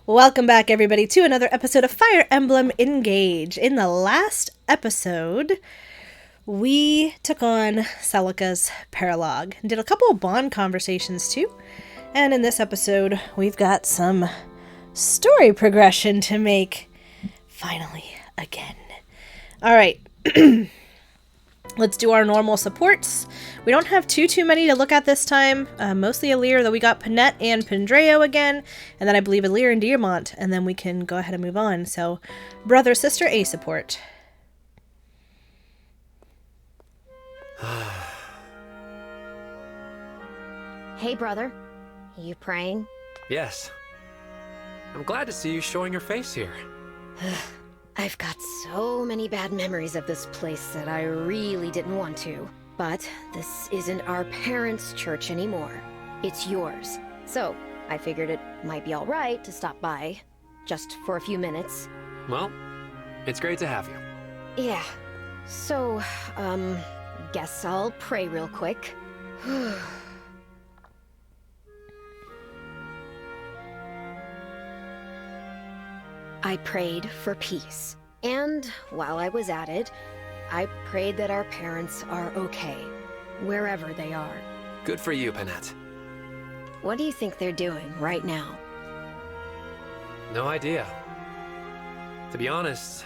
Welcome back, everybody, to another episode of Fire Emblem Engage. In the last episode, we took on Celica's Paralogue and did a couple of bond conversations, too. And in this episode, we've got some story progression to make. Finally, again. All right. Let's do our normal supports. We don't have too many to look at this time. Mostly Alir, though we got Panette and Pendreo again. And then I believe Alir and Diamant. And then we can go ahead and move on. So, brother, sister, A support. Hey, brother. You praying? Yes. I'm glad to see you showing your face here. I've got so many bad memories of this place that I really didn't want to. But this isn't our parents' church anymore. It's yours. So, I figured it might be alright to stop by. Just for a few minutes. Well, it's great to have you. Yeah. So, guess I'll pray real quick. I prayed for peace. And while I was at it, I prayed that our parents are okay, wherever they are. Good for you, Panette. What do you think they're doing right now? No idea. To be honest,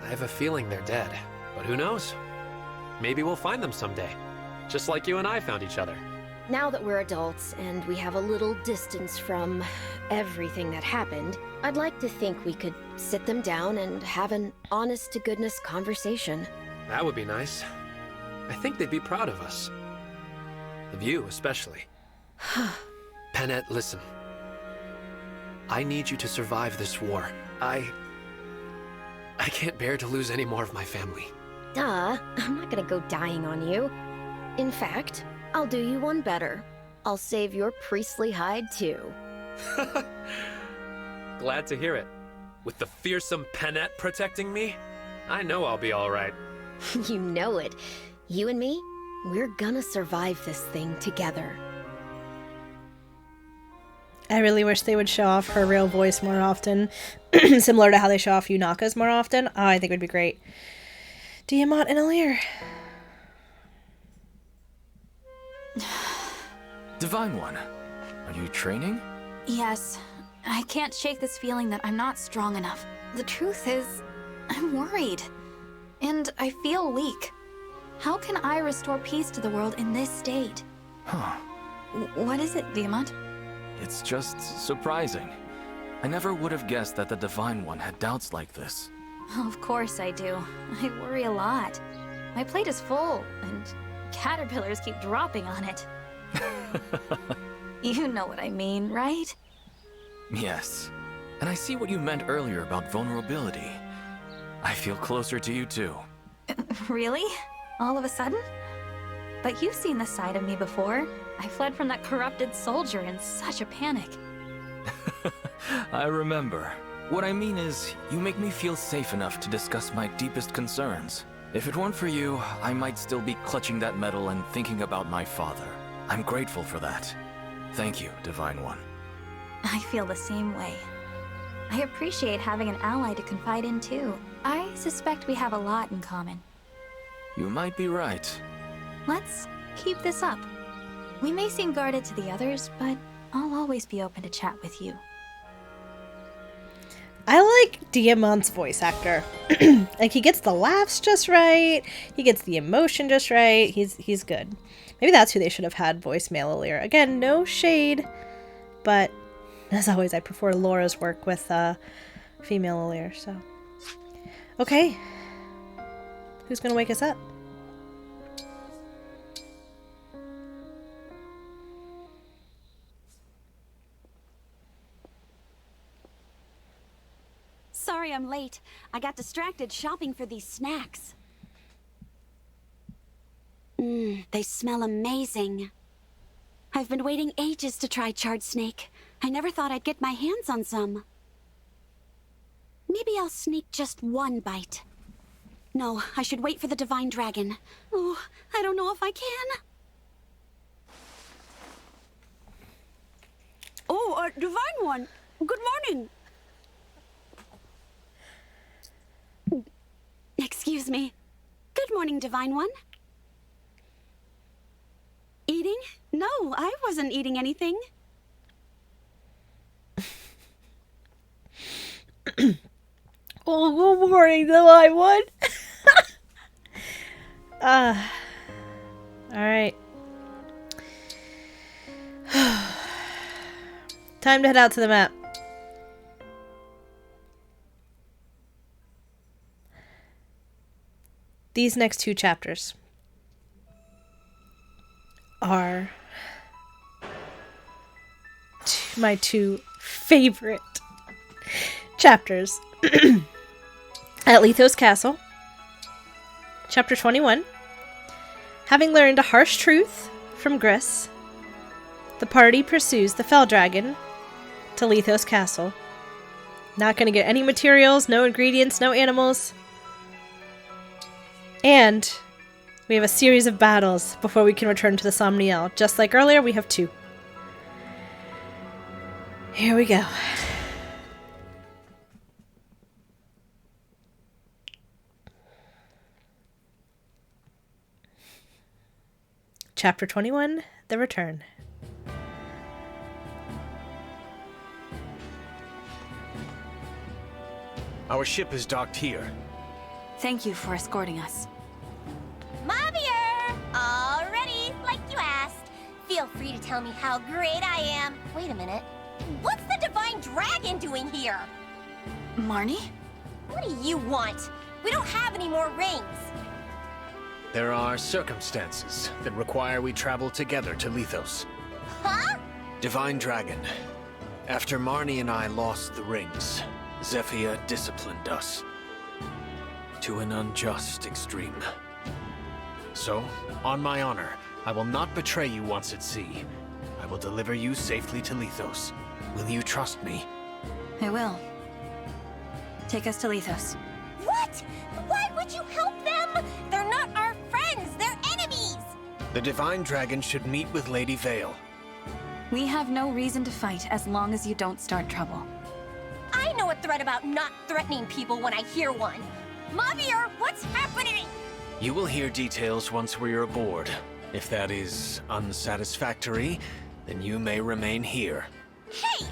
I have a feeling they're dead. But who knows? Maybe we'll find them someday. Just like you and I found each other. Now that we're adults and we have a little distance from everything that happened, I'd like to think we could sit them down and have an honest-to-goodness conversation. That would be nice. I think they'd be proud of us. Of you, especially. Panette, listen. I need you to survive this war. I can't bear to lose any more of my family. Duh, I'm not gonna go dying on you. In fact, I'll do you one better. I'll save your priestly hide, too. Glad to hear it. With the fearsome Panette protecting me, I know I'll be alright. You know it. You and me, we're gonna survive this thing together. I really wish they would show off her real voice more often. Similar to how they show off Yunaka's more often. Oh, I think it would be great. Diamant and Alir. Divine One, are you training? Yes. I can't shake this feeling that I'm not strong enough. The truth is, I'm worried. And I feel weak. How can I restore peace to the world in this state? Huh. What is it, Diamant? It's just surprising. I never would have guessed that the Divine One had doubts like this. Of course I do. I worry a lot. My plate is full, and caterpillars keep dropping on it. You know what I mean, right? Yes. And I see what you meant earlier about vulnerability. I feel closer to you too. Really? All of a sudden? But you've seen this side of me before. I fled from that corrupted soldier in such a panic. I remember. What I mean is, you make me feel safe enough to discuss my deepest concerns. If it weren't for you, I might still be clutching that medal and thinking about my father. I'm grateful for that. Thank you, Divine One. I feel the same way. I appreciate having an ally to confide in too. I suspect we have a lot in common. You might be right. Let's keep this up. We may seem guarded to the others, but I'll always be open to chat with you. I like Diamant's voice actor. Like, he gets the laughs just right. He gets the emotion just right. He's good. Maybe that's who they should have had voicemail Alir. Again, no shade, but as always, I prefer Laura's work with female Alir, so. Okay. Who's gonna wake us up? Sorry I'm late. I got distracted shopping for these snacks. They smell amazing. I've been waiting ages to try charred snake. I never thought I'd get my hands on some. Maybe I'll sneak just one bite. No, I should wait for the divine dragon. Oh, I don't know if I can. Oh, Divine One, good morning. excuse me. Good morning, Divine One. Eating? No, I wasn't eating anything. Oh, good morning, Divine One. Alright. Time to head out to the map. These next 2 chapters are my 2 favorite chapters. At Lythos Castle, Chapter 21. Having learned a harsh truth from Gris, the party pursues the Fell Dragon to Lythos Castle. Not going to get any materials, no ingredients, no animals. And we have a series of battles before we can return to the Somniel. Just like earlier, we have 2. Here we go. Chapter 21, The Return. Our ship is docked here. Thank you for escorting us. Mavier! All ready, like you asked. Feel free to tell me how great I am. Wait a minute. What's the Divine Dragon doing here? Marnie? What do you want? We don't have any more rings. There are circumstances that require we travel together to Lythos. Huh? Divine Dragon. After Marnie and I lost the rings, Zephyr disciplined us. To an unjust extreme. So, on my honor, I will not betray you once at sea. I will deliver you safely to Lythos. Will you trust me? I will. Take us to Lythos. What? Why would you help them? They're not our friends, they're enemies! The Divine Dragon should meet with Lady Veyle. We have no reason to fight as long as you don't start trouble. I know a threat about not threatening people when I hear one. Mavier, what's happening? You will hear details once we're aboard. If that is unsatisfactory, then you may remain here. Hey!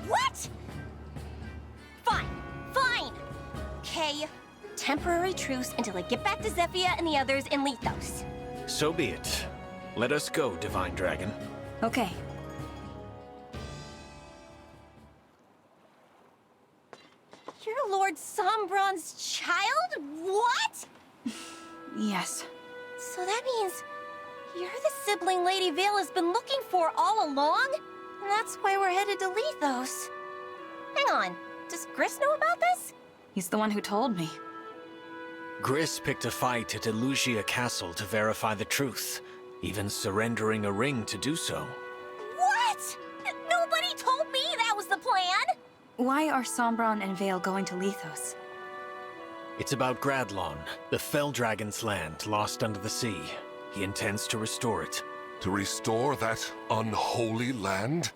What? Fine. Fine. Okay. Temporary truce until I get back to Zephyr and the others in Lythos. So be it. Let us go, Divine Dragon. Okay. You're Lord Sombron's child? What? Yes. So that means you're the sibling Lady Veyle has been looking for all along? And that's why we're headed to Lythos. Hang on, does Gris know about this? He's the one who told me. Gris picked a fight at Lythos Castle to verify the truth, even surrendering a ring to do so. What? Nobody told me that was the plan! Why are Sombron and Veyle going to Lythos? It's about Gradlon, the Fell Dragon's land lost under the sea. He intends to restore it. To restore that unholy land?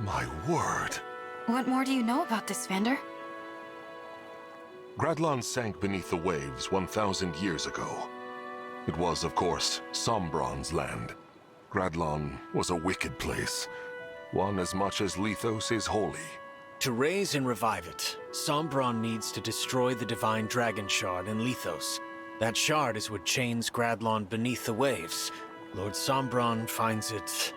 My word. What more do you know about this, Vander? Gradlon sank beneath the waves 1,000 years ago. It was, of course, Sombron's land. Gradlon was a wicked place, one as much as Lythos is holy. To raise and revive it, Sombron needs to destroy the Divine Dragon Shard in Lythos. That shard is what chains Gradlon beneath the waves. Lord Sombron finds it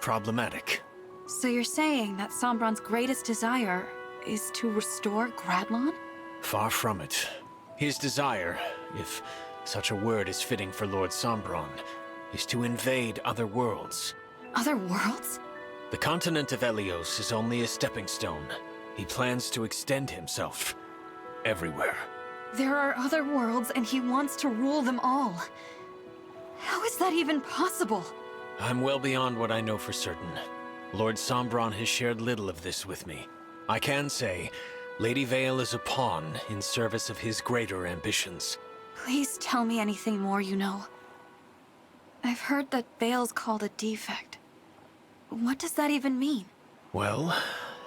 problematic. So you're saying that Sombron's greatest desire is to restore Gradlon? Far from it. His desire, if such a word is fitting for Lord Sombron, is to invade other worlds. Other worlds? The continent of Helios is only a stepping stone. He plans to extend himself everywhere. There are other worlds and he wants to rule them all. How is that even possible? I'm well beyond what I know for certain. Lord Sombron has shared little of this with me. I can say, Lady Veyle is a pawn in service of his greater ambitions. Please tell me anything more you know. I've heard that Veyle's called a defect. What does that even mean? Well,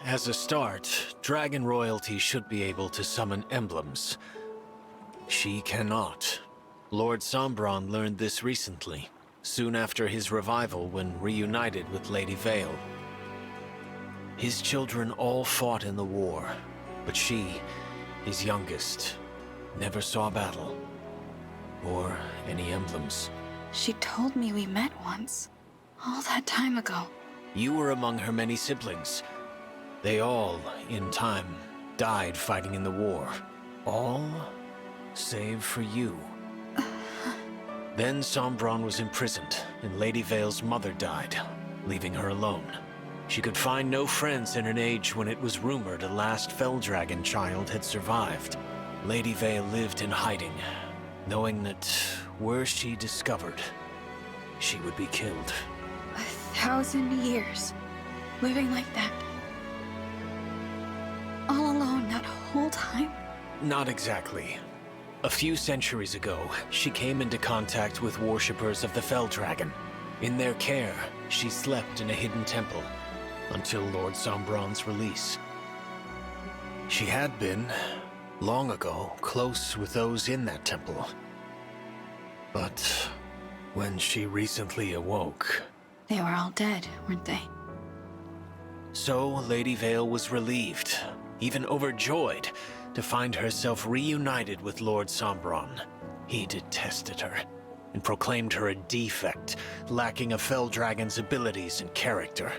as a start, dragon royalty should be able to summon emblems. She cannot. Lord Sombron learned this recently, soon after his revival when reunited with Lady Veyle. His children all fought in the war, but she, his youngest, never saw battle. Or any emblems. She told me we met once. All that time ago. You were among her many siblings. They all, in time, died fighting in the war. All save for you. Then Sombron was imprisoned, and Lady Veyle's mother died, leaving her alone. She could find no friends in an age when it was rumored a last Felldragon child had survived. Lady Veyle lived in hiding, knowing that were she discovered, she would be killed. 1,000 years. Living like that. All alone that whole time? Not exactly. A few centuries ago, she came into contact with worshippers of the Felldragon. In their care, she slept in a hidden temple until Lord Sombron's release. She had been, long ago, close with those in that temple. But when she recently awoke... They were all dead, weren't they? So Lady Veyle was relieved, even overjoyed, to find herself reunited with Lord Sombron. He detested her, and proclaimed her a defect, lacking a Felldragon's abilities and character.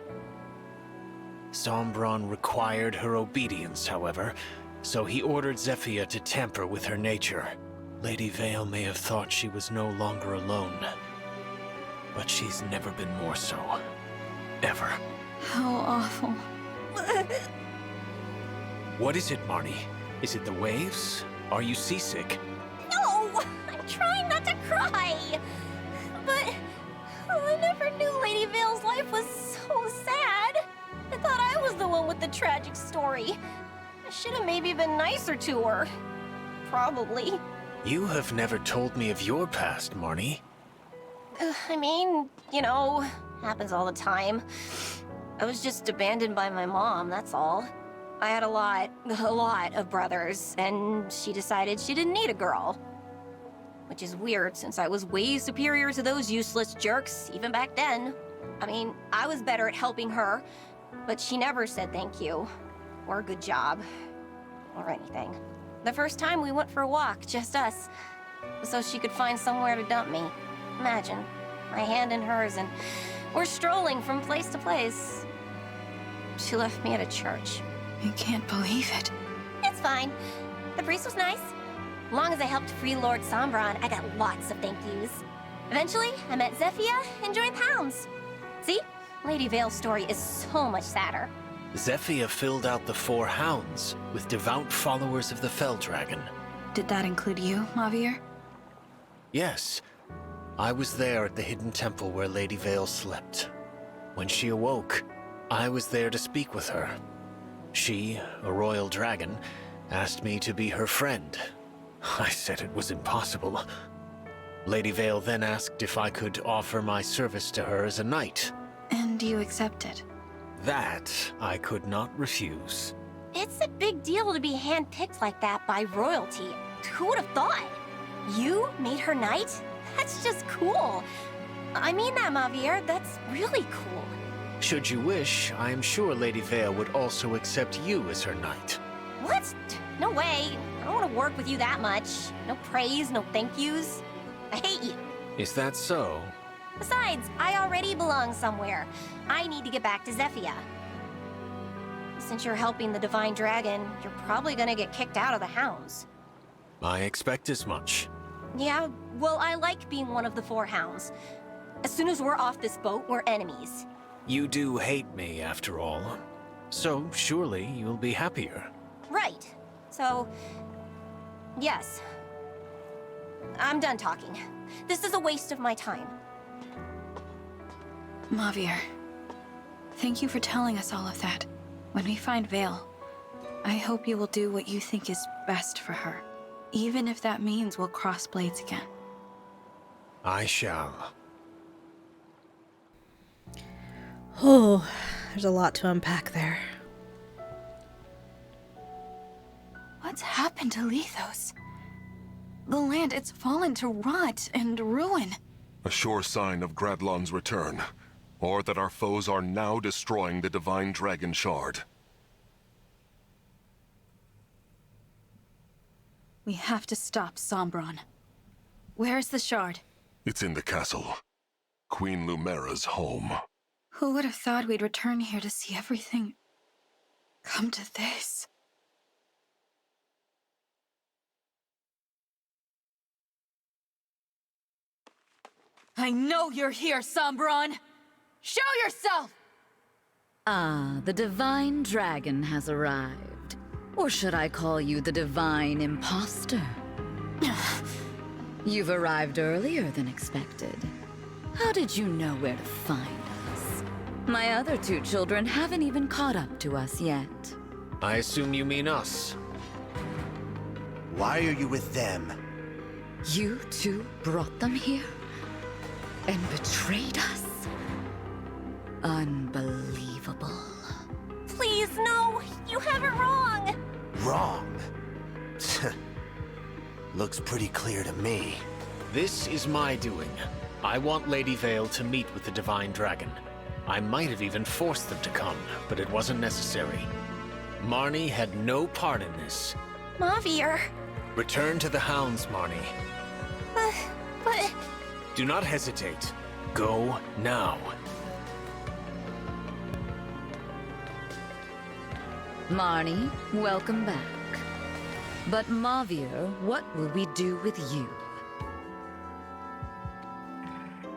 Sombron required her obedience, however, so he ordered Zephyia to tamper with her nature. Lady Veyle may have thought she was no longer alone, but she's never been more so. Ever. How awful. What is it, Marnie? Is it the waves? Are you seasick? No! I'm trying not to cry! But I never knew Lady Veyle's life was so sad. I thought I was the one with the tragic story. I should have maybe been nicer to her. Probably. You have never told me of your past, Marnie. I mean, you know, happens all the time. I was just abandoned by my mom, that's all. I had a lot of brothers, and she decided she didn't need a girl. Which is weird, since I was way superior to those useless jerks, even back then. I mean, I was better at helping her, but she never said thank you, or good job, or anything. The first time we went for a walk, just us, so she could find somewhere to dump me. Imagine, my hand in hers, and we're strolling from place to place. She left me at a church. I can't believe it. It's fine. The priest was nice. As long as I helped free Lord Sombron, I got lots of thank yous. Eventually, I met Zephyia and joined the Hounds. See? Lady Veyle's story is so much sadder. Zephyia filled out the 4 Hounds with devout followers of the Felldragon. Did that include you, Mavier? Yes. I was there at the hidden temple where Lady Veyle slept. When she awoke, I was there to speak with her. She, a royal dragon, asked me to be her friend. I said it was impossible. Lady Veyle then asked if I could offer my service to her as a knight. And you accepted? That I could not refuse. It's a big deal to be handpicked like that by royalty. Who would have thought? You made her knight? That's just cool. I mean that, Mavier. That's really cool. Should you wish, I am sure Lady Veyle would also accept you as her knight. What? No way. I don't want to work with you that much. No praise, no thank yous. I hate you. Is that so? Besides, I already belong somewhere. I need to get back to Zephyia. Since you're helping the Divine Dragon, you're probably gonna get kicked out of the Hounds. I expect as much. Yeah, well, I like being one of the 4 Hounds. As soon as we're off this boat, we're enemies. You do hate me, after all. So, surely you'll be happier. Right. So, yes. I'm done talking. This is a waste of my time. Mavier, thank you for telling us all of that. When we find Veyle, I hope you will do what you think is best for her. Even if that means we'll cross blades again. I shall. Oh, there's a lot to unpack there. What's happened to Lythos? The land, it's fallen to rot and ruin. A sure sign of Gradlon's return, or that our foes are now destroying the Divine Dragon Shard. We have to stop Sombron. Where's the shard? It's in the castle. Queen Lumera's home. Who would have thought we'd return here to see everything come to this? I know you're here, Sombron! Show yourself! Ah, the Divine Dragon has arrived. Or should I call you the Divine Imposter? You've arrived earlier than expected. How did you know where to find us? My other two children haven't even caught up to us yet. I assume you mean us. Why are you with them? You two brought them here? And betrayed us? Unbelievable. Please, no! You have it wrong! Wrong? Looks pretty clear to me. This is my doing. I want Lady Veyle to meet with the Divine Dragon. I might have even forced them to come, but it wasn't necessary. Marnie had no part in this. Mavier. Return to the hounds, Marnie. But... Do not hesitate. Go now. Marnie, welcome back. But Mavier, what will we do with you?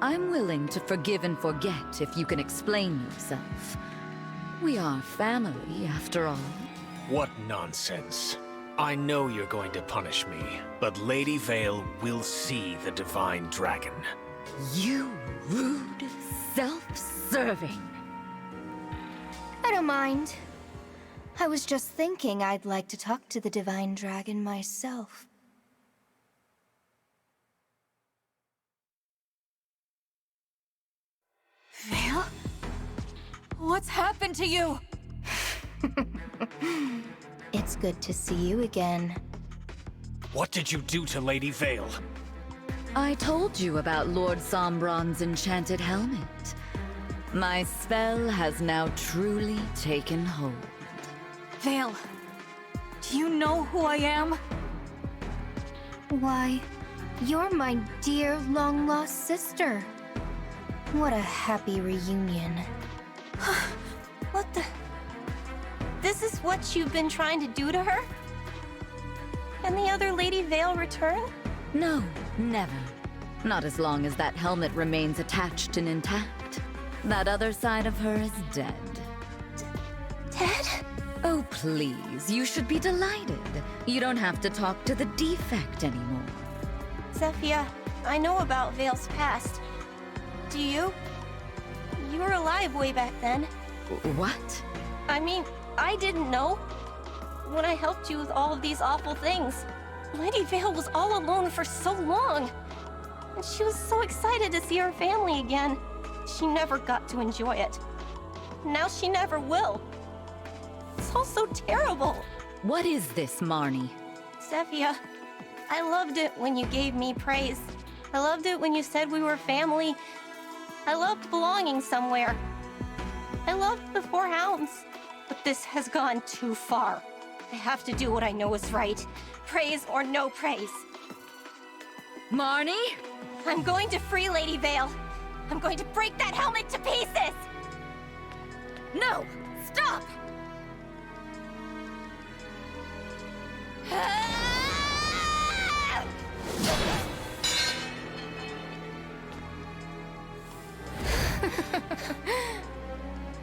I'm willing to forgive and forget if you can explain yourself. We are family, after all. What nonsense. I know you're going to punish me, but Lady Veyle will see the Divine Dragon. You rude, self-serving. I don't mind. I was just thinking I'd like to talk to the Divine Dragon myself. Veyle? What's happened to you? It's good to see you again. What did you do to Lady Veyle? I told you about Lord Sombron's enchanted helmet. My spell has now truly taken hold. Veyle, do you know who I am? Why, you're my dear long-lost sister. What a happy reunion. What the... This is what you've been trying to do to her? And the other Lady Veyle return? No, never. Not as long as that helmet remains attached and intact. That other side of her is dead. Dead? Oh, please, you should be delighted. You don't have to talk to the defect anymore. Zephyr, I know about Veyle's past. Do you? You were alive way back then. What? I mean, I didn't know. When I helped you with all of these awful things, Lady Veyle was all alone for so long. And she was so excited to see her family again. She never got to enjoy it. Now she never will. It's all so terrible. What is this, Marnie? Zephyr, I loved it when you gave me praise. I loved it when you said we were family. I loved belonging somewhere. I loved the Four Hounds. But this has gone too far. I have to do what I know is right. Praise or no praise. Marnie? I'm going to free Lady Veyle. I'm going to break that helmet to pieces! No! Stop!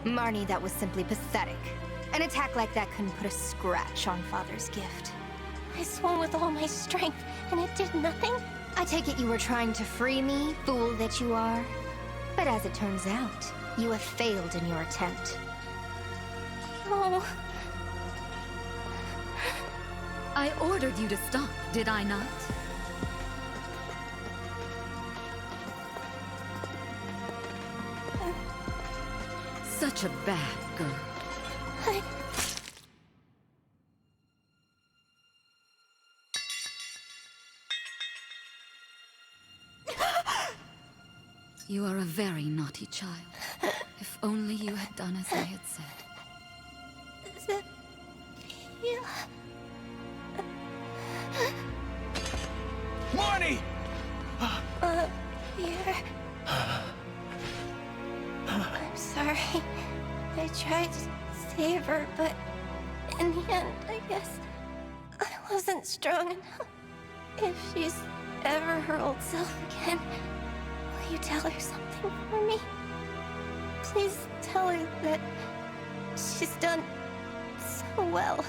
Marnie, that was simply pathetic. An attack like that couldn't put a scratch on Father's gift. I swung with all my strength, and it did nothing? I take it you were trying to free me, fool that you are. But as it turns out, you have failed in your attempt. Oh. I ordered you to stop, did I not? Such a bad girl. You are a very naughty child. If only you had done as I had said. Marnie! Here. I'm sorry. I tried to save her, but in the end, I guess I wasn't strong enough. If she's ever her old self again, will you tell her something for me? Please tell her that she's done so well.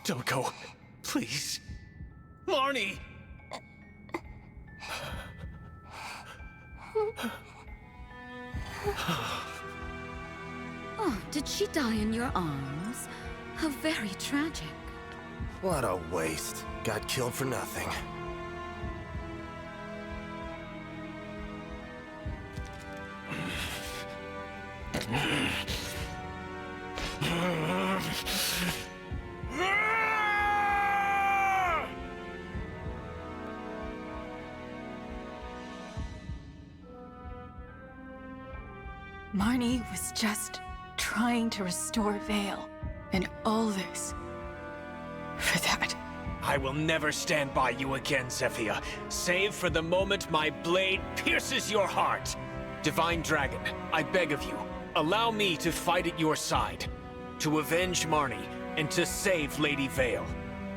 Don't go. Please. Marnie! Oh, did she die in your arms? How very tragic. What a waste. Got killed for nothing. Marnie was just trying to restore Veyle, and all this for that. I will never stand by you again, Zephyr, save for the moment my blade pierces your heart. Divine Dragon, I beg of you, allow me to fight at your side, to avenge Marnie, and to save Lady Veyle.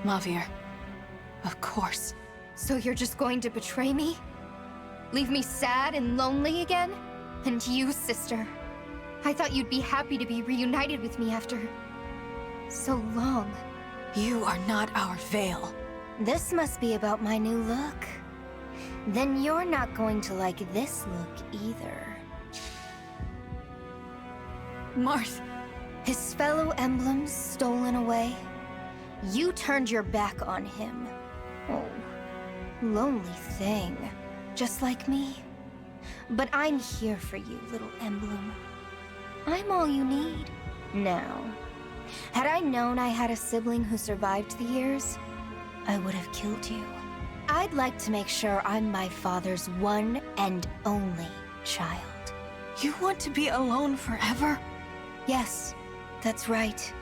Mavir, of course. So you're just going to betray me? Leave me sad and lonely again? And you, sister. I thought you'd be happy to be reunited with me after so long. You are not our Veyle. This must be about my new look. Then you're not going to like this look either. Marth. His fellow emblems stolen away. You turned your back on him. Oh, lonely thing. Just like me. But I'm here for you, little emblem. I'm all you need. Now, had I known I had a sibling who survived the years, I would have killed you. I'd like to make sure I'm my father's one and only child. You want to be alone forever? Yes, that's right.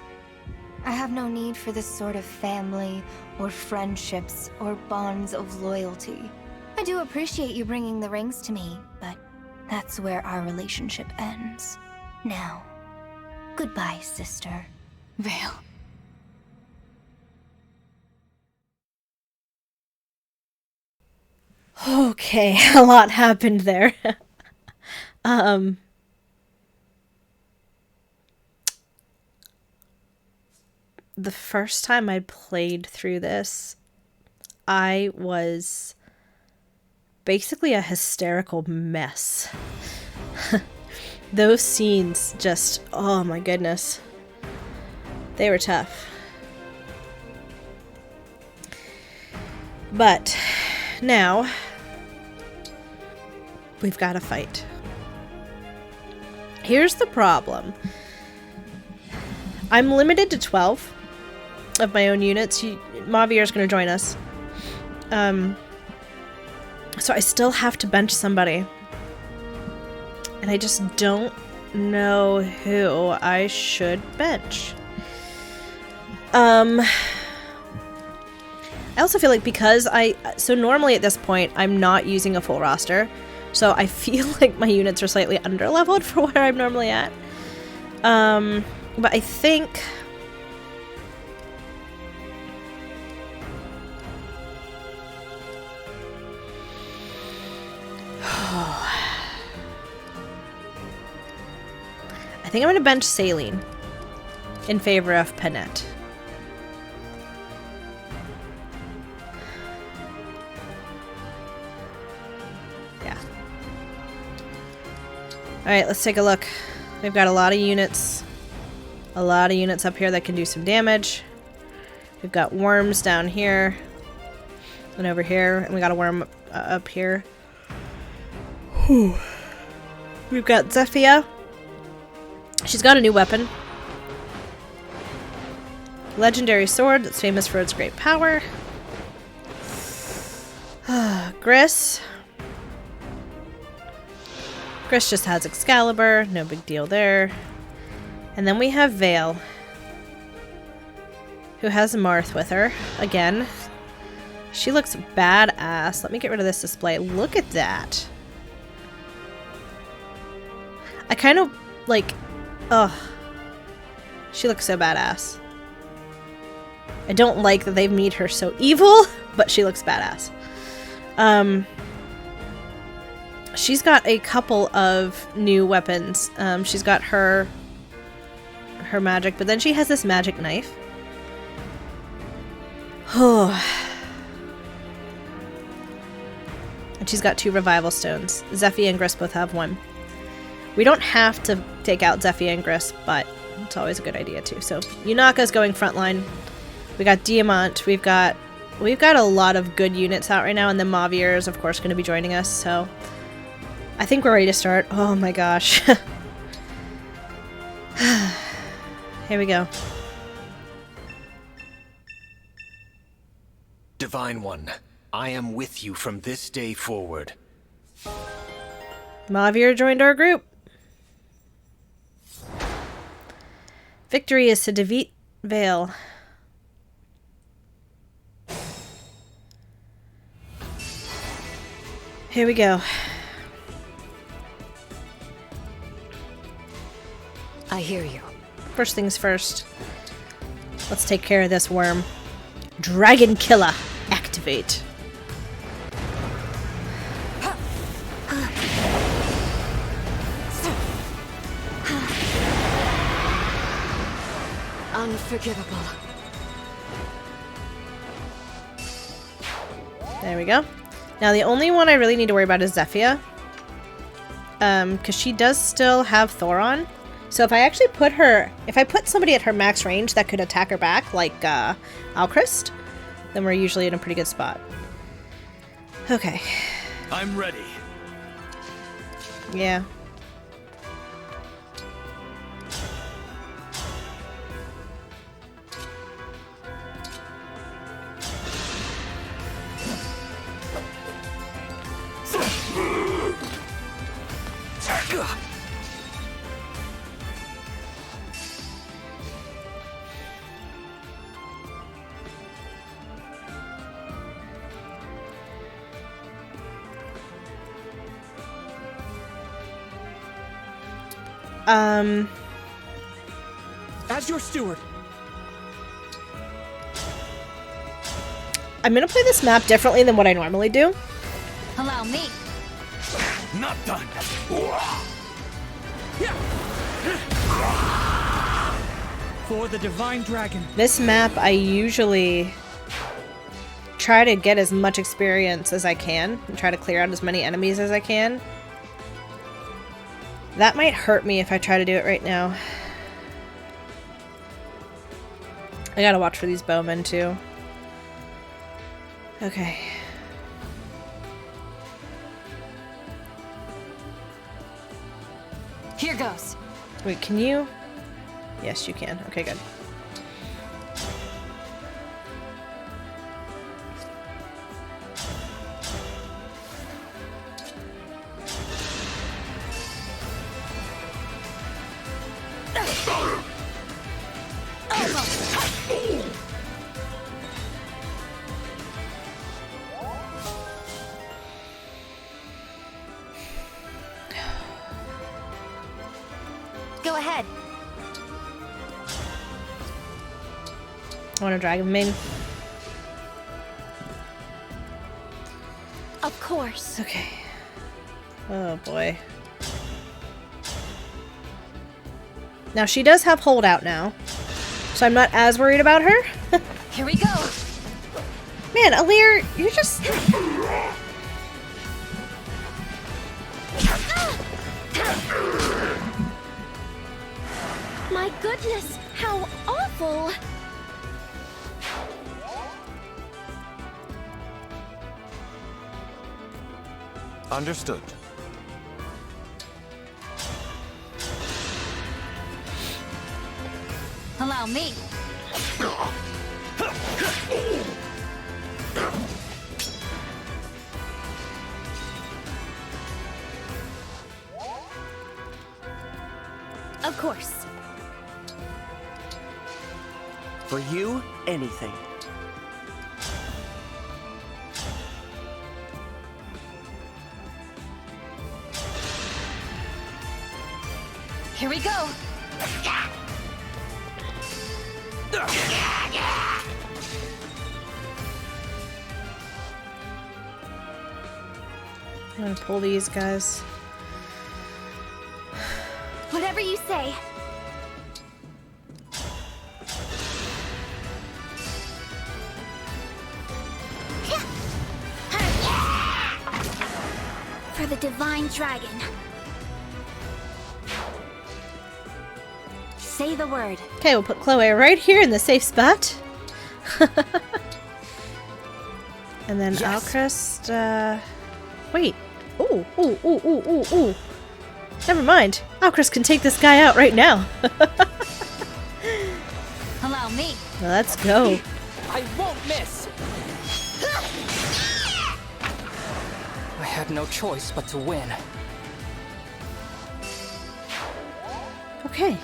I have no need for this sort of family, or friendships, or bonds of loyalty. I do appreciate you bringing the rings to me, but that's where our relationship ends. Now, goodbye, sister. Veyle. Okay, a lot happened there. The first time I played through this, I was basically a hysterical mess. Those scenes just, oh my goodness. They were tough. But now we've got to fight. Here's the problem. I'm limited to 12 of my own units. Mavir is going to join us. So I still have to bench somebody. And I just don't know who I should bench. I also feel like because so normally at this point, I'm not using a full roster. So I feel like my units are slightly under-leveled for where I'm normally at. But I think... I think I'm going to bench Saline in favor of Panette. Yeah. Alright, let's take a look. We've got a lot of units. A lot of units up here that can do some damage. We've got worms down here. And over here. And we got a worm up here. Whew. We've got Zephyr. She's got a new weapon. Legendary sword that's famous for its great power. Gris. Gris just has Excalibur. No big deal there. And then we have Veyle, who has Marth with her. Again. She looks badass. Let me get rid of this display. Look at that. I kind of, like... Ugh. She looks so badass. I don't like that they've made her so evil, but she looks badass. She's got a couple of new weapons. She's got her magic, but then she has this magic knife. Oh. And she's got 2 revival stones. Zephyr and Gris both have 1. We don't have to take out Zephyr and Gris, but it's always a good idea too. So Yunaka's going frontline. We got Diamant. We've got a lot of good units out right now, and then Mavir is of course going to be joining us. So I think we're ready to start. Oh my gosh. Here we go. Divine One, I am with you from this day forward. Mavir joined our group. Victory is to defeat Veyle. Here we go. I hear you. First things first. Let's take care of this worm. Dragon Killer, activate. Unforgivable. There we go. Now the only one I really need to worry about is Zephyr. Because she does still have Thoron. So if I actually put somebody at her max range that could attack her back, like Alchrist, then we're usually in a pretty good spot. Okay. I'm ready. Yeah. As your steward. I'm gonna play this map differently than what I normally do. Allow me. Not done. For the Divine Dragon. This map, I usually try to get as much experience as I can and try to clear out as many enemies as I can. That might hurt me if I try to do it right now. I gotta watch for these bowmen too. Okay. Here goes. Wait, can you? Yes, you can. Okay, good. Go ahead. I want to drag him in. Of course. Okay. Oh boy. Now she does have holdout now, so I'm not as worried about her. Here we go. Man, Alir, you're just... My goodness, how awful! Understood. Allow me. Of course. For you, anything. Here we go. I'm gonna pull these guys. Whatever you say. For the Divine Dragon. Say the word. Okay, we'll put Chloe right here in the safe spot. And then Alcrest, wait. Ooh, ooh, ooh, ooh, ooh, ooh. Never mind. Alcrest can take this guy out right now. Allow me. Let's go. I won't miss! I had no choice but to win. Okay.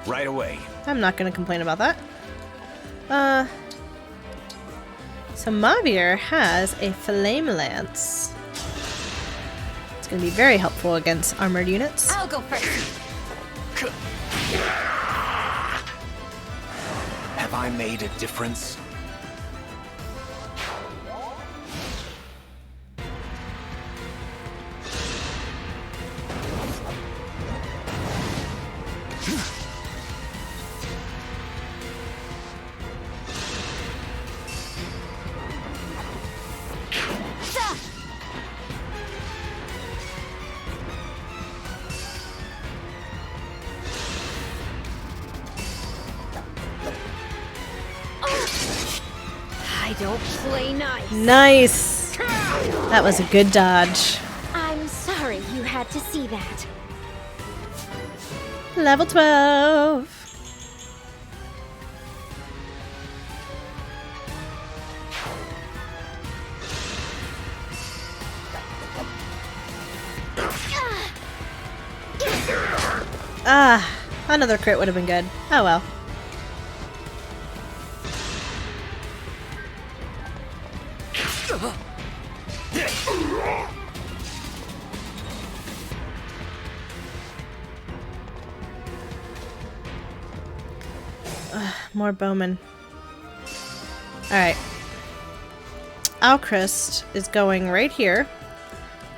Right away. I'm not gonna complain about that. So Mavir has a Flame Lance. It's gonna be very helpful against armored units. I'll go first. Have I made a difference? I don't play nice. Nice! That was a good dodge. I'm sorry you had to see that. Level 12. Ah, another crit would have been good. Oh well. More bowmen. Alright. Alcrest is going right here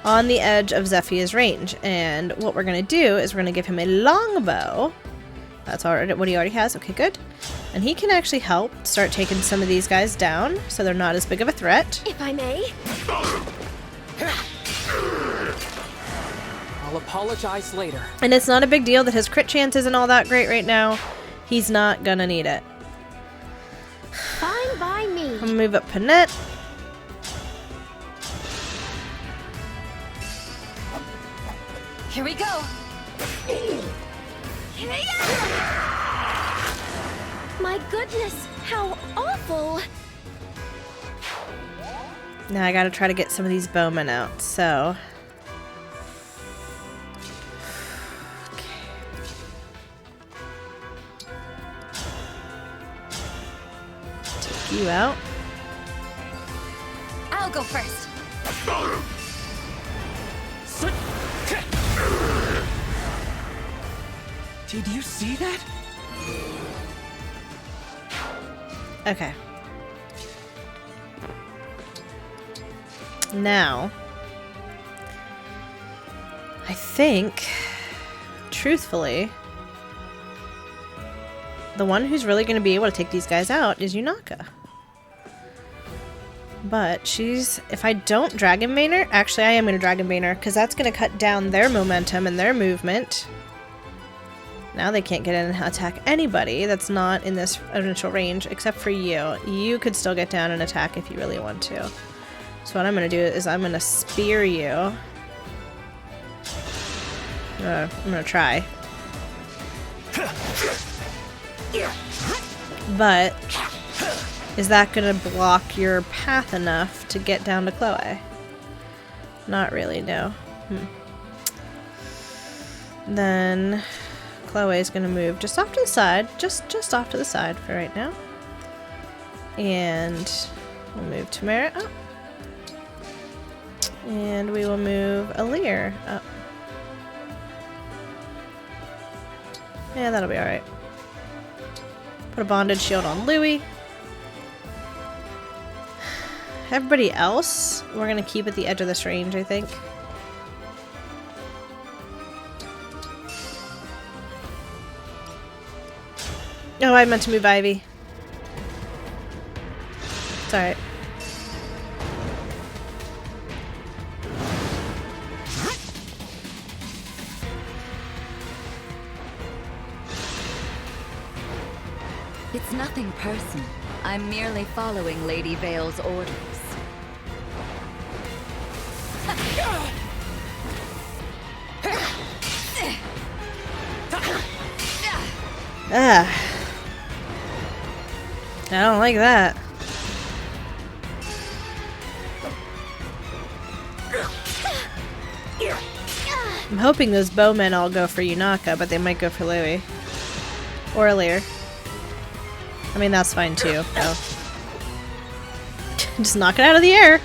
on the edge of Zephia's range. And what we're going to do is we're going to give him a longbow. That's already what he already has. Okay, good. And he can actually help start taking some of these guys down so they're not as big of a threat. If I may. I'll apologize later. And it's not a big deal that his crit chance isn't all that great right now. He's not gonna need it. Fine by me. I'm gonna move up Panette. Here we go. My goodness, how awful. Now I gotta try to get some of these bowmen out, so... Take you out. I'll go first. Did you see that? Okay. Now, I think, truthfully, the one who's really going to be able to take these guys out is Yunaka. But she's, if I don't Dragon Bane her, actually I am going to Dragon Bane her, because that's going to cut down their momentum and their movement. Now they can't get in and attack anybody that's not in this initial range, except for you. You could still get down and attack if you really want to. So what I'm going to do is I'm going to spear you. I'm going to try. But is that going to block your path enough to get down to Chloe? Not really, no. Then Chloe's gonna move just off to the side, just off to the side for right now. And we'll move Tamara up. And we will move Alir up. Yeah, that'll be alright. Put a bonded shield on Louis. Everybody else, we're gonna keep at the edge of this range, I think. Oh, I meant to move Ivy. It's alright. It's nothing personal. I'm merely following Lady Veyle's orders. Ah. I don't like that. I'm hoping those bowmen all go for Yunaka, but they might go for Louis. Or Alir. I mean, that's fine too. So. Just knock it out of the air.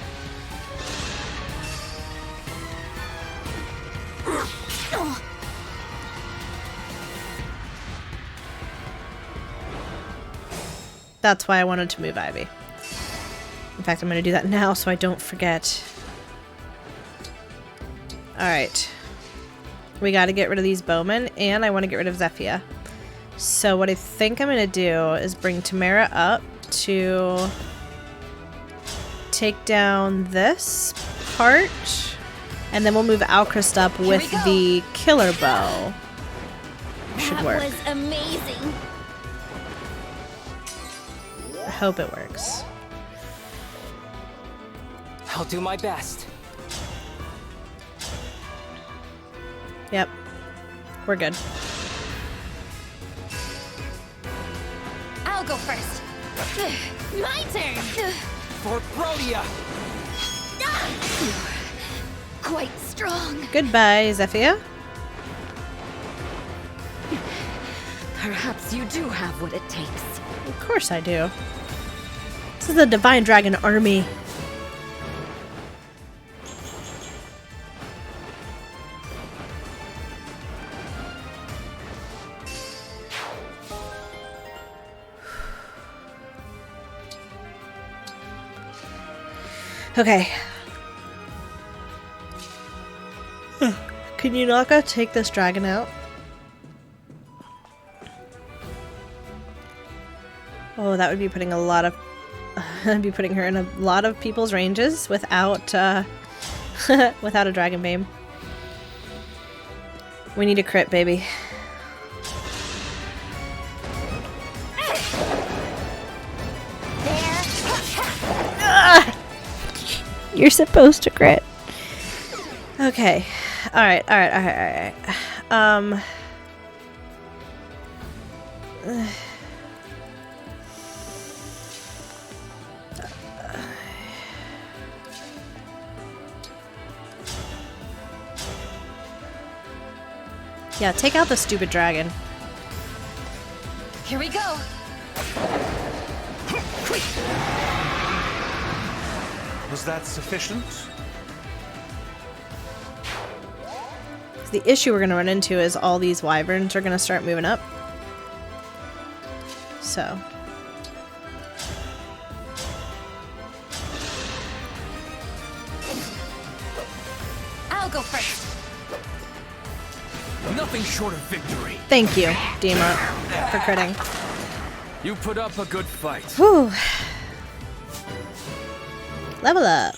That's why I wanted to move Ivy. In fact, I'm going to do that now so I don't forget. Alright. We got to get rid of these bowmen, and I want to get rid of Zephyia. So what I think I'm going to do is bring Tamara up to take down this part, and then we'll move Alchrist up with the killer bow. Should work. That was amazing. I hope it works. I'll do my best. Yep. We're good. I'll go first. My turn. For Rhodia. Quite strong. Goodbye, Zephyia. Perhaps you do have what it takes. Of course I do. This is the Divine Dragon army. Okay. Can Yunaka take this dragon out? Oh, that would be putting a lot of... I'd be putting her in a lot of people's ranges without, without a dragon beam. We need a crit, baby. You're supposed to crit. Okay. Alright. Yeah, take out the stupid dragon. Here we go. Was that sufficient? The issue we're going to run into is all these wyverns are going to start moving up. So. I'll go first. Nothing short of victory. Thank you, Dima, for critting. You put up a good fight. Whew. Level up.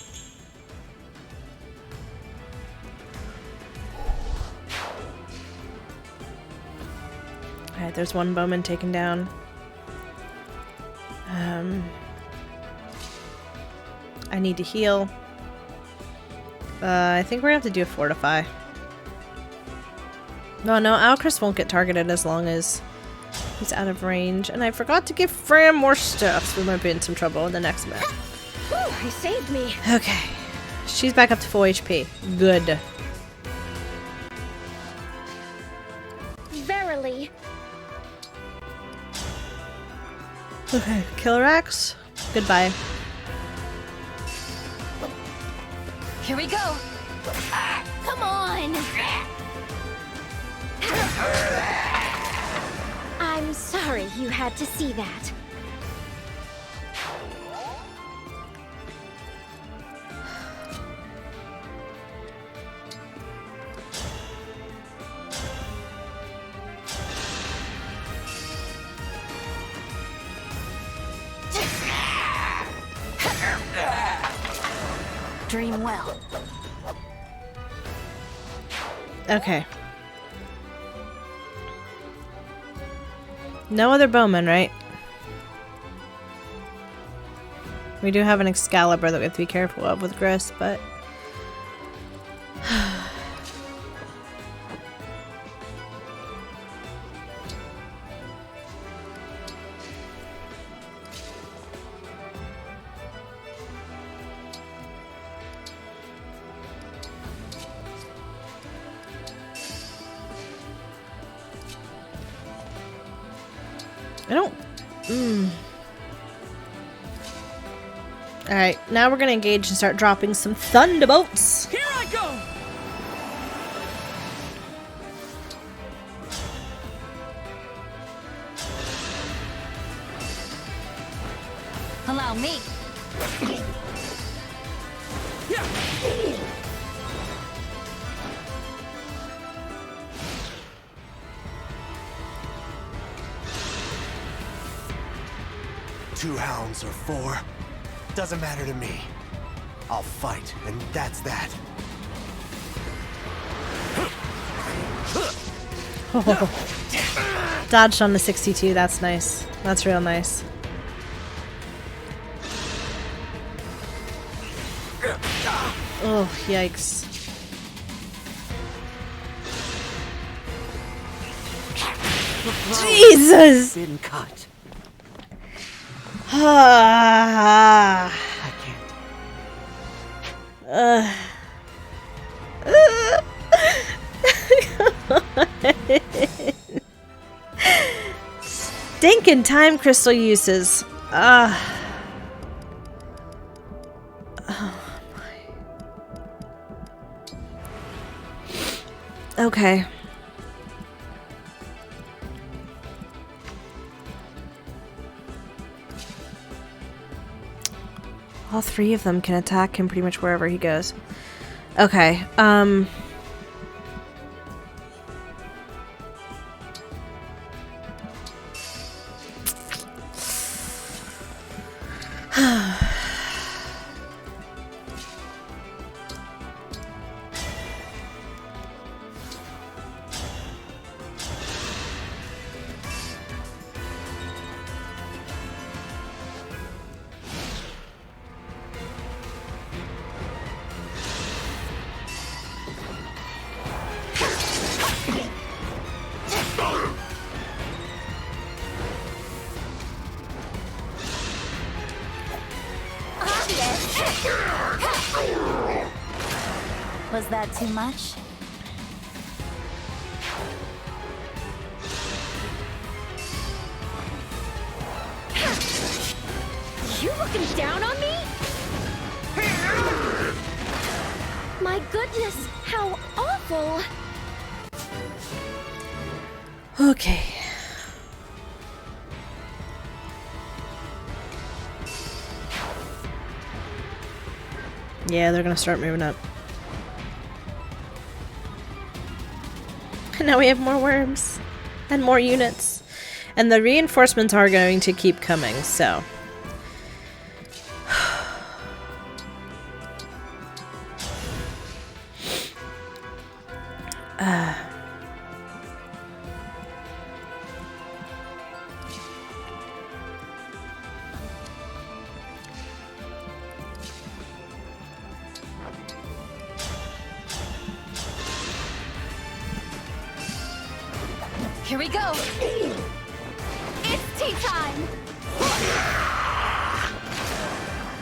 Alright, there's one bowman taken down. I need to heal. I think we're gonna have to do a fortify. No, Alchrist won't get targeted as long as he's out of range. And I forgot to give Fram more stuff, so we might be in some trouble in the next map. Whew, he saved me. Okay. She's back up to full HP. Good. verily. Okay, Kilrax, goodbye. Here we go. Come on. I'm sorry you had to see that. Dream well. Okay. No other bowmen, right? We do have an Excalibur that we have to be careful of with Gris, but... I don't... Alright, now we're gonna engage and start dropping some thunderbolts. Here I go! Allow me. Two hounds or four, doesn't matter to me. I'll fight, and that's that. Dodged on the 62, that's nice. That's real nice. Oh, yikes. Jesus! Didn't cut. I can't. Stinking time crystal uses. Oh my. Okay. All three of them can attack him pretty much wherever he goes. Okay, Was that too much? You looking down on me? My goodness, how awful! okay. Yeah, they're gonna start moving up. And now we have more worms. And more units. And the reinforcements are going to keep coming, so... Here we go! It's tea time!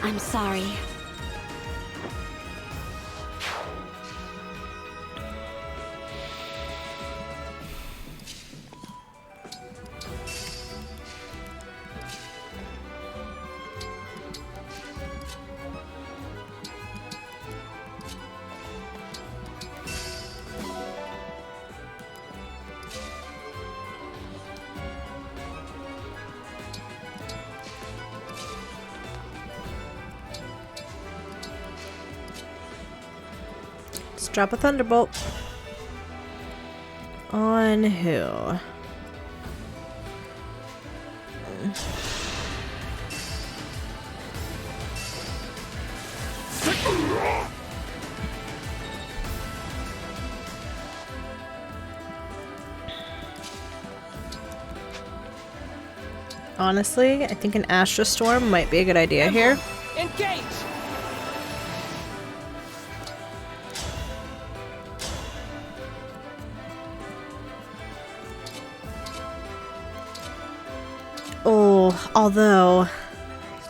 I'm sorry. Let's drop a thunderbolt. On who? Honestly, I think an Astra Storm might be a good idea here. Engage! Oh, although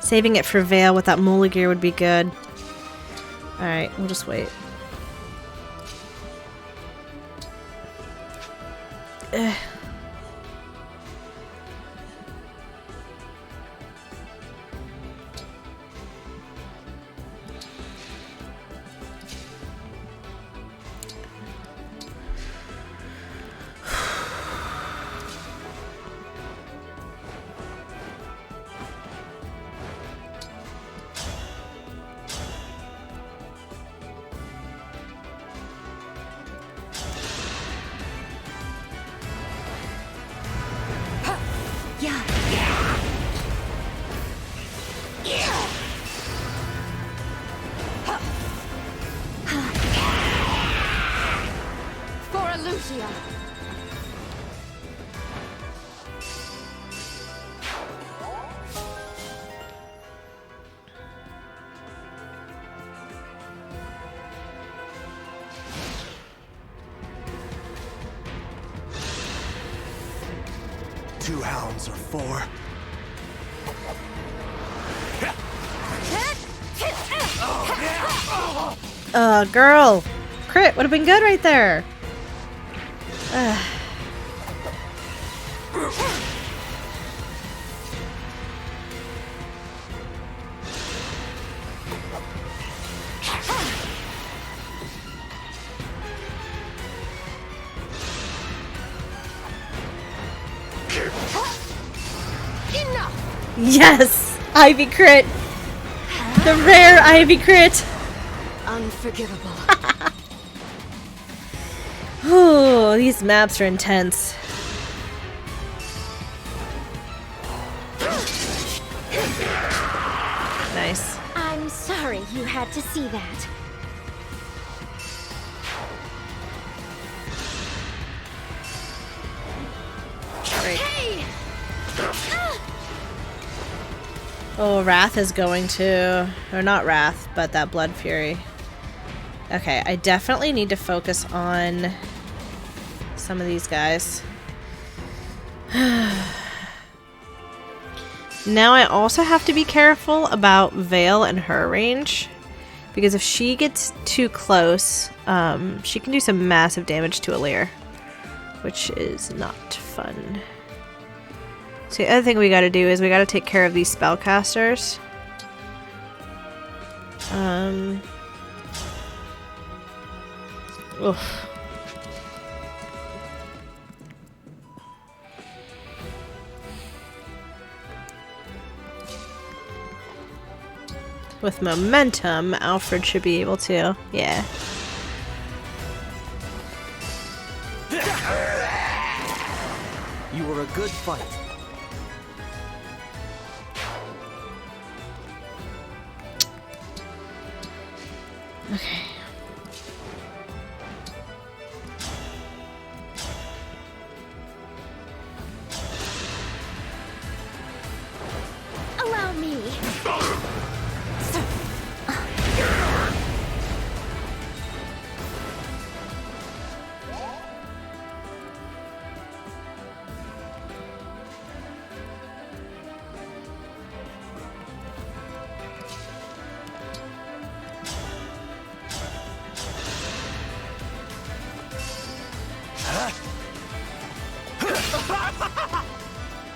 saving it for Veyle with that Mola gear would be good. Alright, we'll just wait. Ugh. Two hounds or four. Girl. Crit would have been good right there. Yes! Ivy crit! The rare Ivy crit! Unforgivable. Oh, these maps are intense. Nice. I'm sorry you had to see that. Great. Hey! Oh, Wrath is going to... Or not Wrath, but that Blood Fury. Okay, I definitely need to focus on some of these guys. Now I also have to be careful about Veyle and her range. Because if she gets too close, she can do some massive damage to Alir. Which is not fun. So the other thing we gotta do is we gotta take care of these spellcasters. Oof. With momentum, Alfred should be able to. Yeah. You were a good fight. Okay. Allow me.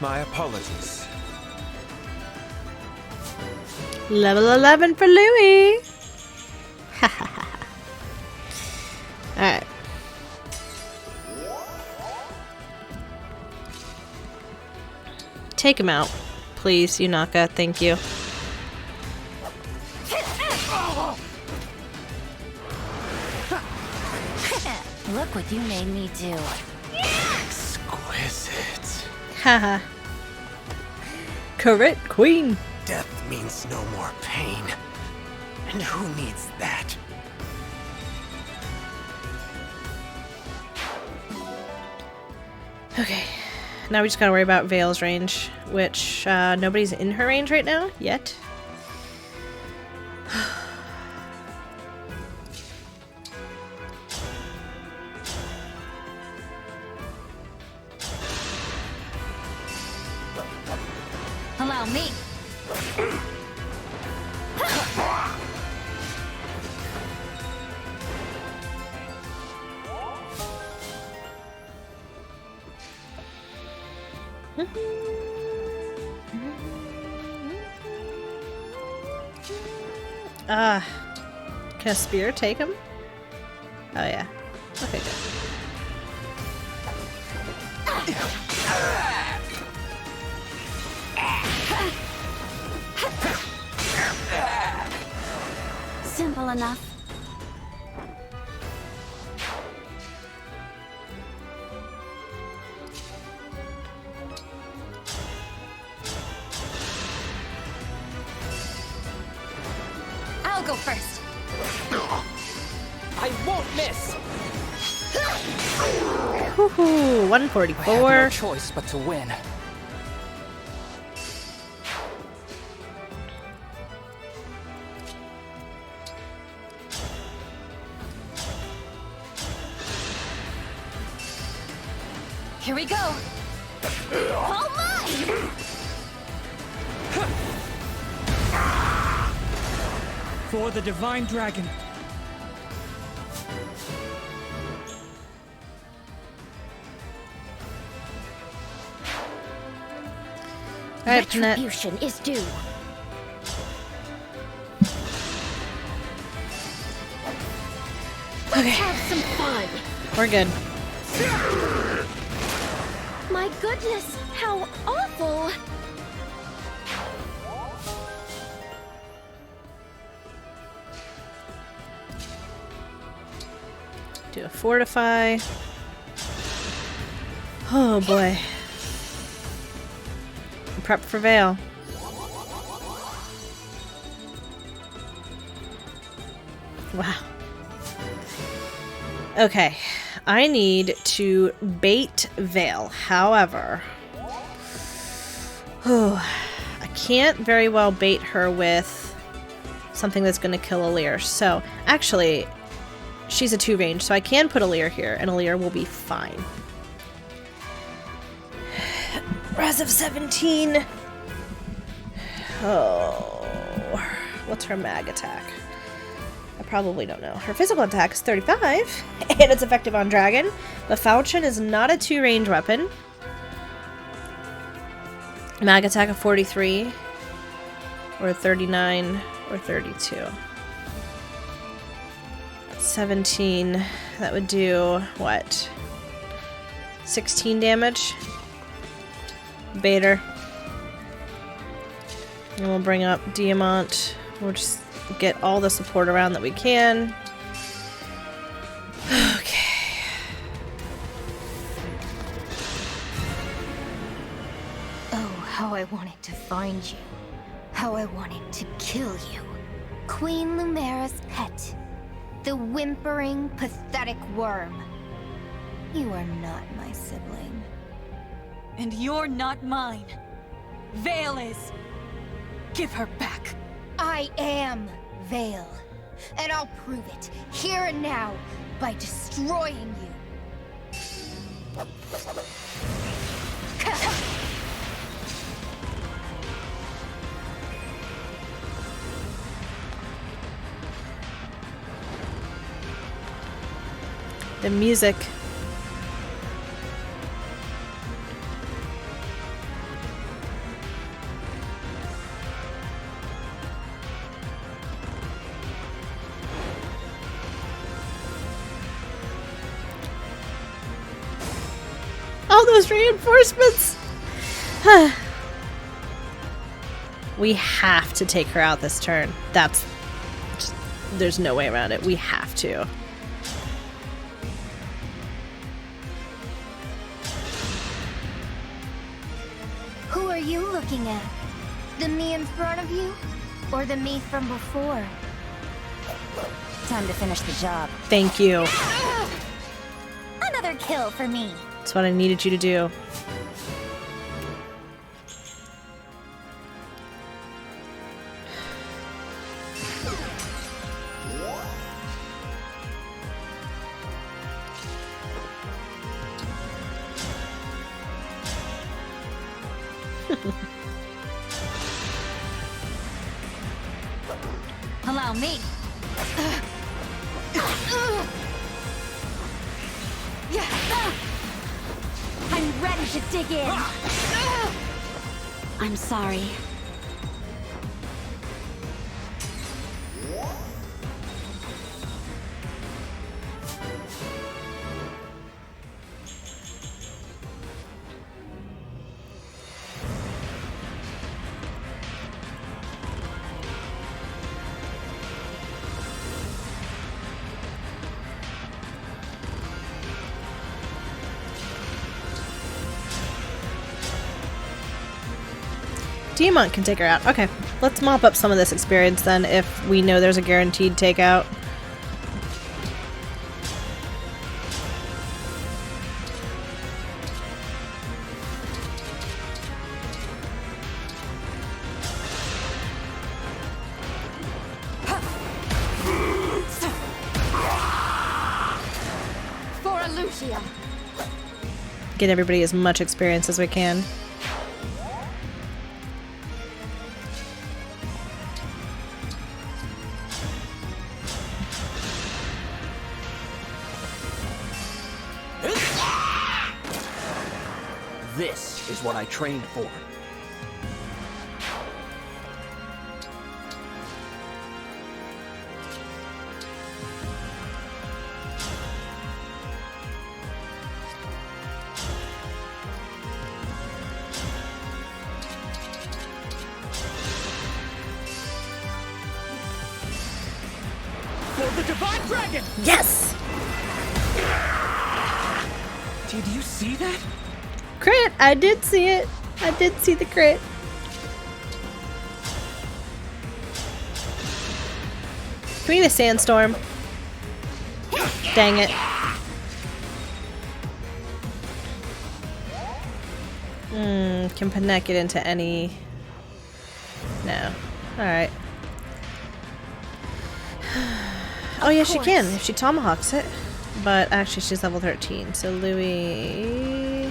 My apologies. Level 11 for Louis. Alright. Take him out. Please, Yunaka. Thank you. Look what you made me do. Exquisite. Haha. Correct, queen. Death means no more pain. And who needs that? Okay. Now we just gotta worry about Veyle's range, which nobody's in her range right now yet. Allow me. Can a spear take him? Oh yeah. Okay, good. Simple enough. I'll go first. I won't miss. Woohoo! I 144. have no choice but to win. Here we go. All mine! For the Divine Dragon. Alright, Panette. Retribution is due. Okay. Have some fun. We're good. My goodness, how awful. Do a fortify. Oh boy. Prep for Veyle. Wow. Okay. I need to bait Veyle. However, I can't very well bait her with something that's going to kill Alir. So, actually, she's a 2 range, so I can put Alir here, and Alir will be fine. Raz of 17. Oh. What's her mag attack? I probably don't know. Her physical attack is 35, and it's effective on dragon. The falchion is not a 2 range weapon. Mag attack of 43, or 39, or 32. 17. That would do, what? 16 damage? Baiter. And we'll bring up Diamant. We'll just get all the support around that we can. Okay. Oh, how I wanted to find you. How I wanted to kill you. Queen Lumera's pet. The whimpering, pathetic worm. You are not my sibling. And you're not mine. Veyle is. Give her back. I am Veyle. And I'll prove it, here and now, by destroying you. The music. All those reinforcements! We have to take her out this turn. That's... There's no way around it. We have to. are you looking at? The me in front of you? Or the me from before? Time to finish the job. Thank you. Another kill for me. That's what I needed you to do. Allow me. I'm ready to dig in. I'm sorry. Diamant can take her out. Okay, let's mop up some of this experience then if we know there's a guaranteed takeout. For Lucia. Get everybody as much experience as we can. This is what I trained for. For the Divine Dragon! Yes! Did you see that? Crit! I did see it. I did see the crit. Can we need a sandstorm? Dang it. Can Panek get into any... No. Alright. Oh yeah, she can if she tomahawks it. But actually she's level 13, so Louis...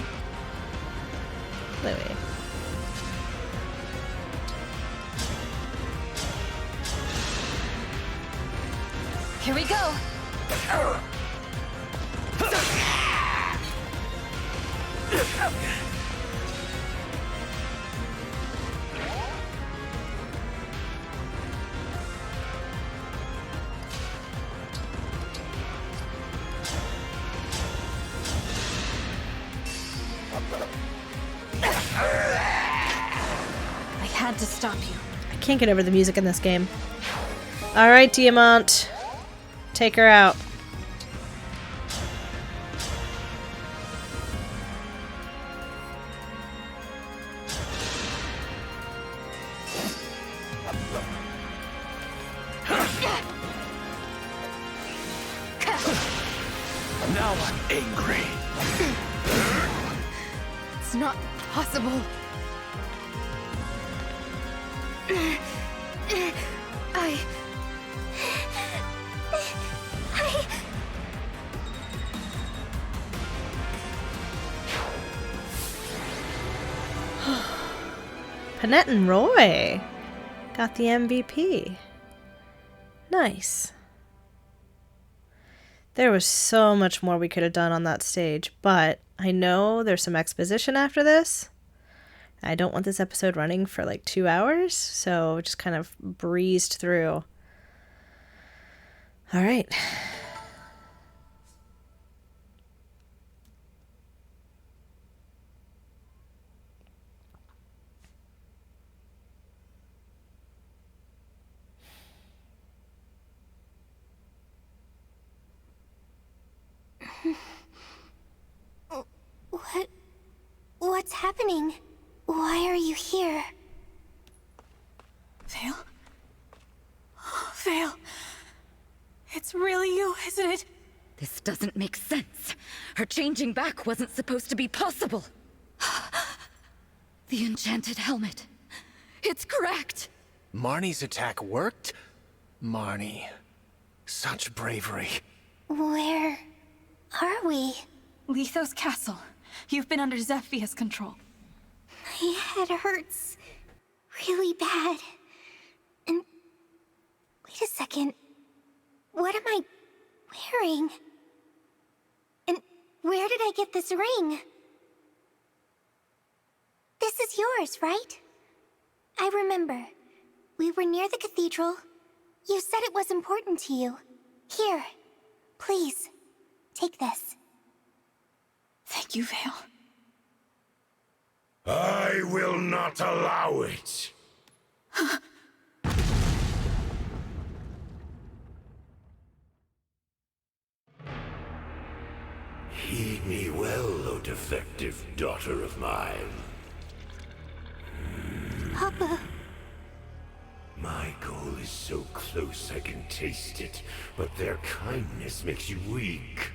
Here we go. I had to stop you. I can't get over the music in this game. Alright, Diamant. Take her out. Now I'm angry. It's not possible. Panette and Roy got the MVP. Nice. There was so much more we could have done on that stage, but I know there's some exposition after this. I don't want this episode running for like 2 hours, so just kind of breezed through. All right. What's happening? Why are you here? Veyle? Veyle. It's really you, isn't it? This doesn't make sense. Her changing back wasn't supposed to be possible. The enchanted helmet. It's correct. Marnie's attack worked? Marnie. Such bravery. Where are we? Lythos Castle. You've been under Zephia's control. My head hurts really bad. And wait a second. What am I wearing? And where did I get this ring? This is yours, right? I remember. We were near the cathedral. You said it was important to you. Here, please, take this. Thank you, Veyle. I will not allow it. Heed me well, O defective daughter of mine. Papa. My goal is so close I can taste it, but their kindness makes you weak.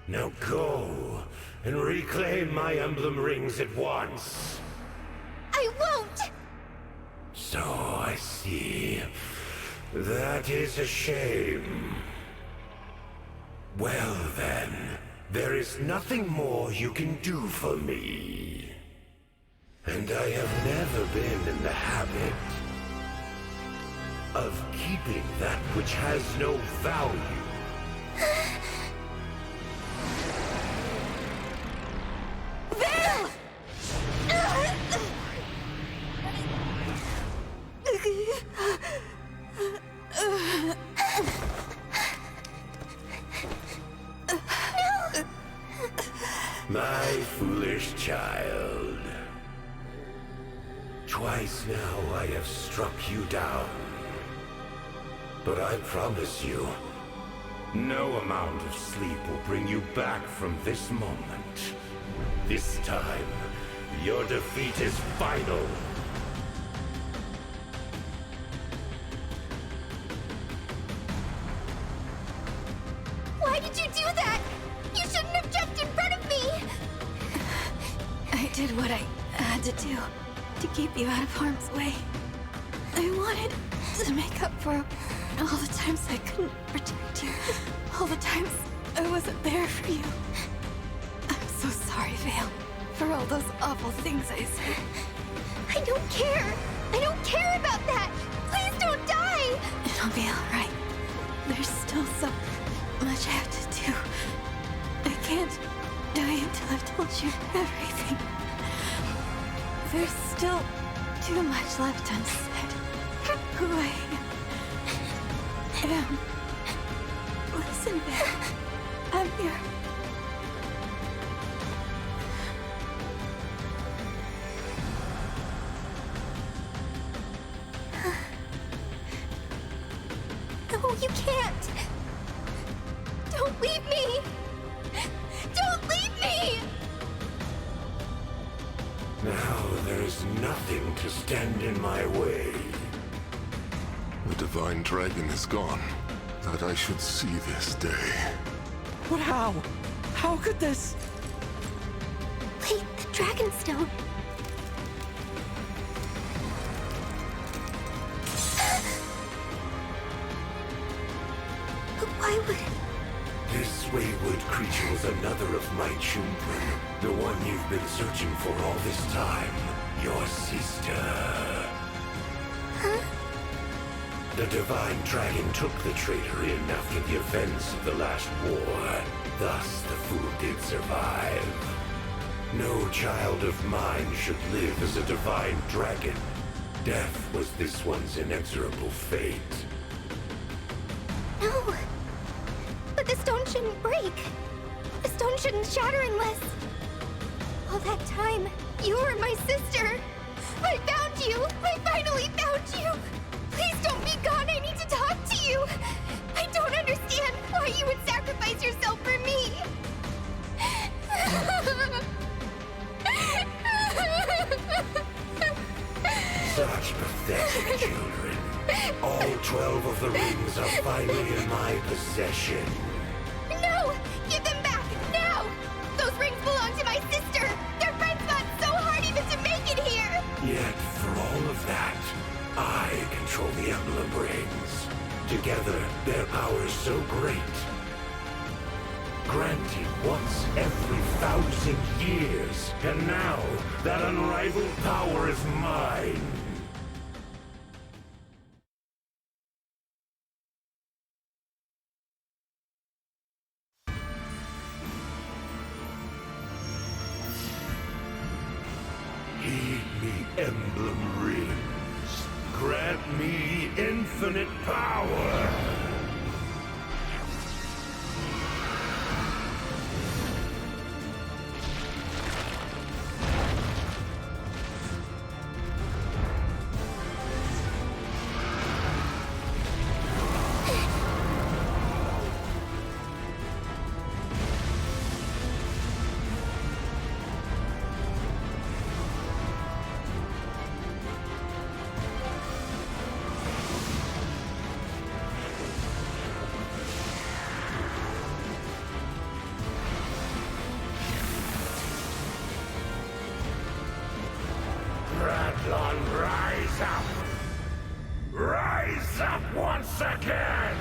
Now go, and reclaim my emblem rings at once. I won't! So I see. That is a shame. Well then, there is nothing more you can do for me. And I have never been in the habit of keeping that which has no value. Veyle! My foolish child. Twice now I have struck you down. But I promise you, no amount of sleep will bring you back from this moment. This time, your defeat is final. Why did you do that? You shouldn't have jumped in front of me! I did what I had to do to keep you out of harm's way. I wanted to make up for all the times I couldn't protect you. All the times I wasn't there for you. I'm so sorry, Veyle, for all those awful things I said. I don't care! I don't care about that! Please don't die! It'll be alright. There's still so much I have to do. I can't die until I've told you everything. There's still too much left unsaid. Who I am. Listen, Veyle. I'm here. No, you can't! Don't leave me! Don't leave me! Now there is nothing to stand in my way. The divine dragon is gone. That I should see this day. But how? How could this? Wait, the Dragonstone. But why would... This wayward creature was another of my children. The one you've been searching for all this time. Your sister. Huh? The divine dragon took the traitor in after the events of the last war. Thus the fool did survive. No child of mine should live as a divine dragon. Death was this one's inexorable fate. No. But the stone shouldn't break. The stone shouldn't shatter unless... All that time, you were my sister. I found you. I finally found you. Please don't be gone. I need to talk to you. I don't understand why you would sacrifice yourself for me. All 12 of the rings are finally in my possession. No! Give them back, now! Those rings belong to my sister! Their friends fought so hard even to make it here! Yet, for all of that, I control the emblem rings. Together, their power is so great. Granted once every 1,000 years, and now that unrivaled power is mine. Heed me, emblem rings. Grant me infinite power. Gradlon, rise up! Rise up once again!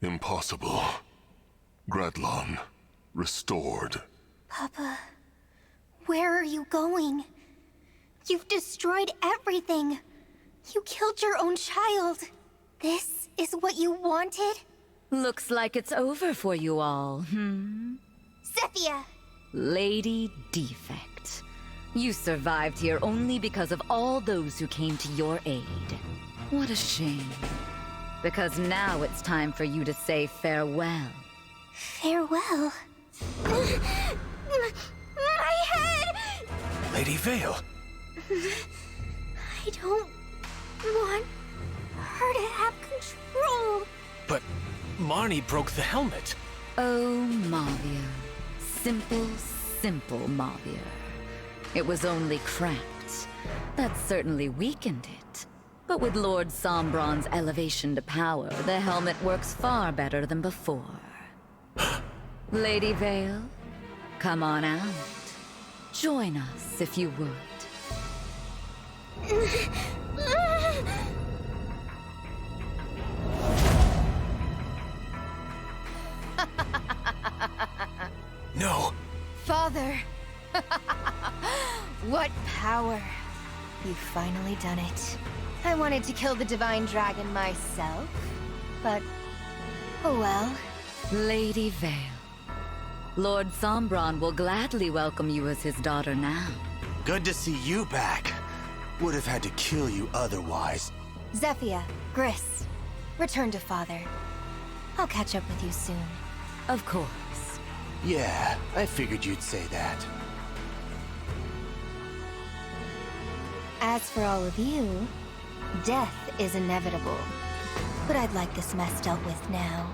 Impossible. Gradlon, restored. Papa, where are you going? You've destroyed everything. You killed your own child. This is what you wanted? Looks like it's over for you all, Zephyr! Lady Defect. You survived here only because of all those who came to your aid. What a shame. Because now it's time for you to say farewell. Farewell? My head! Lady Veyle! I don't want her to have control. But Marnie broke the helmet. Oh, Mavia. Simple, simple Mavia. It was only cracked. That certainly weakened it. But with Lord Sombron's elevation to power, the helmet works far better than before. Lady Veyle, come on out. Join us, if you would. No! Father! What power! You've finally done it. I wanted to kill the divine dragon myself, but oh well. Lady Veyle, Lord Sombron will gladly welcome you as his daughter now. Good to see you back. Would have had to kill you otherwise. Zephyr, Gris, return to Father. I'll catch up with you soon. Of course. Yeah, I figured you'd say that. As for all of you, death is inevitable. But I'd like this mess dealt with now.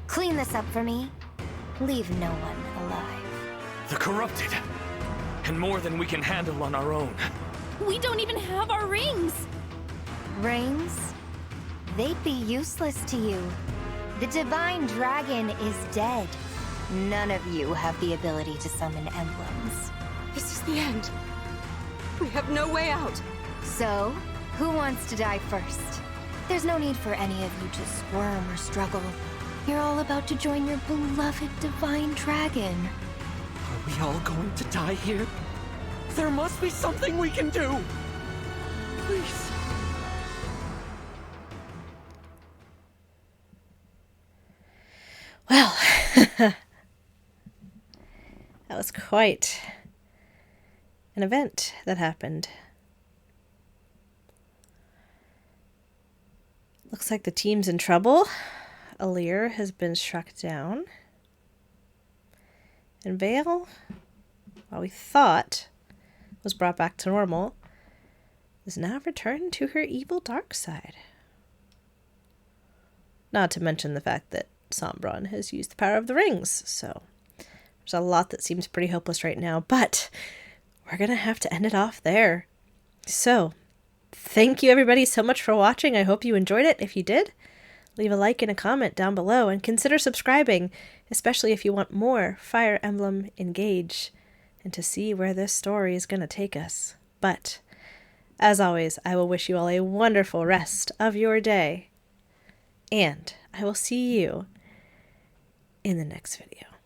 Clean this up for me. Leave no one alive. The corrupted. And more than we can handle on our own. We don't even have our rings! Rings? They'd be useless to you. The divine dragon is dead. None of you have the ability to summon emblems. This is the end. We have no way out. So, who wants to die first? There's no need for any of you to squirm or struggle. You're all about to join your beloved divine dragon. Are we all going to die here? There must be something we can do! Please. That was quite an event that happened. Looks like the team's in trouble. Alir has been struck down. And Veyle, while we thought was brought back to normal, is now returned to her evil dark side. Not to mention the fact that Sombron has used the power of the rings, so there's a lot that seems pretty hopeless right now, but we're going to have to end it off there. So, thank you everybody so much for watching. I hope you enjoyed it. If you did, leave a like and a comment down below, and consider subscribing, especially if you want more Fire Emblem Engage and to see where this story is going to take us. But, as always, I will wish you all a wonderful rest of your day, and I will see you in the next video.